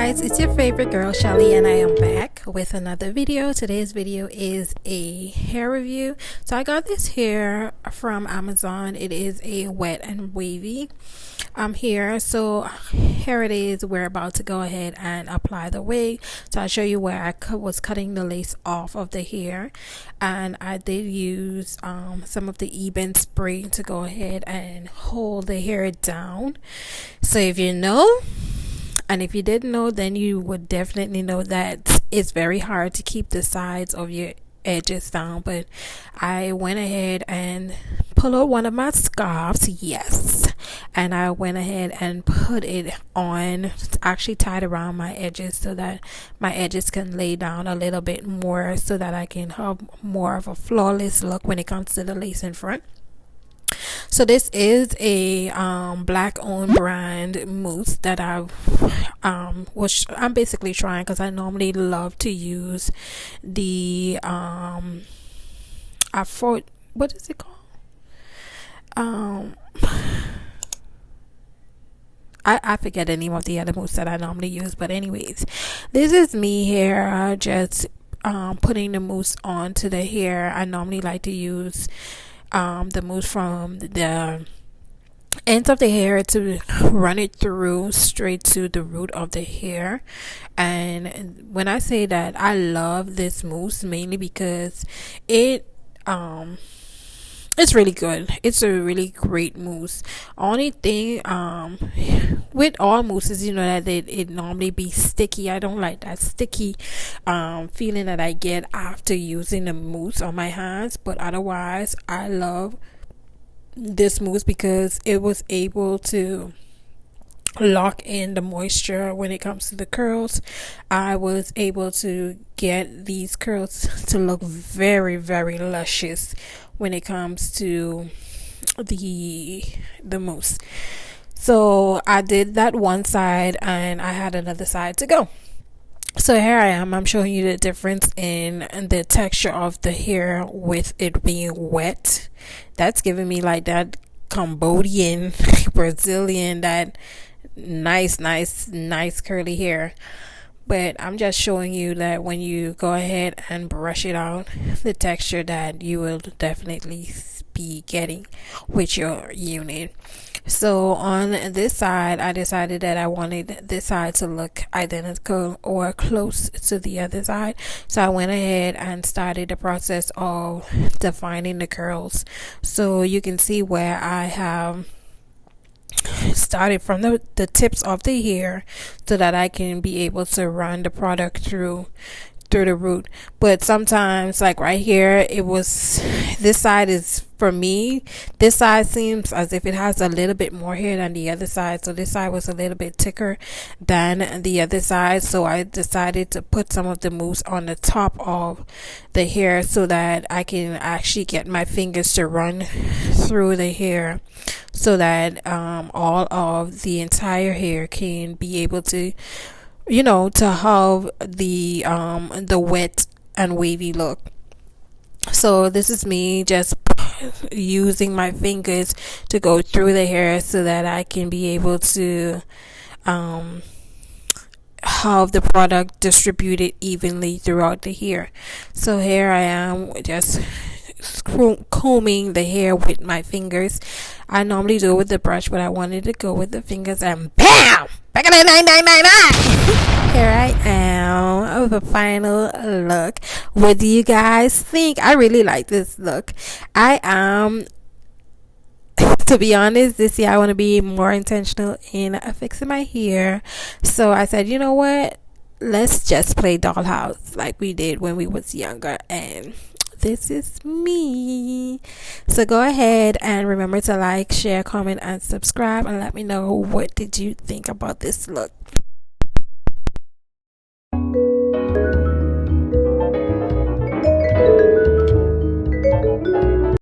guys, it's your favorite girl Shelly, and I am back with another video. Today's video is a hair review. So I got this hair from Amazon. It is a wet and wavy hair. So here it is. We're about to go ahead and apply the wig. So I'll show you where I was cutting the lace off of the hair, and I did use some of the even spray to go ahead and hold the hair down. So if you know, and if you didn't know, then you would definitely know that it's very hard to keep the sides of your edges down. But I went ahead and pulled out one of my scarves, yes, and I went ahead and put it on, actually tied around my edges so that my edges can lay down a little bit more, so that I can have more of a flawless look when it comes to the lace in front. So this is a black owned brand mousse that I'm basically trying, because I normally love to use the what is it called, I forget the name of the other mousse that I normally use, but anyways, this is me here just putting the mousse onto the hair. I normally like to use the mousse from the ends of the hair to run it through straight to the root of the hair. And when I say that, I love this mousse mainly because it's really good. It's a really great mousse. Only thing with all mousses, you know, that it normally be sticky. I don't like that sticky feeling that I get after using the mousse on my hands. But otherwise, I love this mousse because it was able to lock in the moisture when it comes to the curls. I was able to get these curls to look very, very luscious when it comes to the mousse. So I did that one side and I had another side to go. So here I am. I'm showing you the difference in the texture of the hair with it being wet. That's giving me like that Cambodian, Brazilian, that nice curly hair. But I'm just showing you that when you go ahead and brush it out, the texture that you will definitely be getting with your unit. So on this side, I decided that I wanted this side to look identical or close to the other side. So I went ahead and started the process of defining the curls. So you can see where I have started from the tips of the hair so that I can be able to run the product through the root. But sometimes, like right here, it was, this side is, for me, this side seems as if it has a little bit more hair than the other side. So this side was a little bit thicker than the other side. So I decided to put some of the mousse on the top of the hair so that I can actually get my fingers to run through the hair, so that all of the entire hair can be able to, you know, to have the wet and wavy look. So this is me just using my fingers to go through the hair so that I can be able to have the product distributed evenly throughout the hair. So here I am just combing the hair with my fingers. I normally do it with the brush, but I wanted to go with the fingers, and BAM! Back in the 999. Here I am with a final look. What do you guys think? I really like this look. I am, to be honest, this year I want to be more intentional in fixing my hair. So I said, you know what? Let's just play dollhouse like we did when we was younger, and this is me. So go ahead and remember to like, share, comment, and subscribe, and let me know what did you think about this look.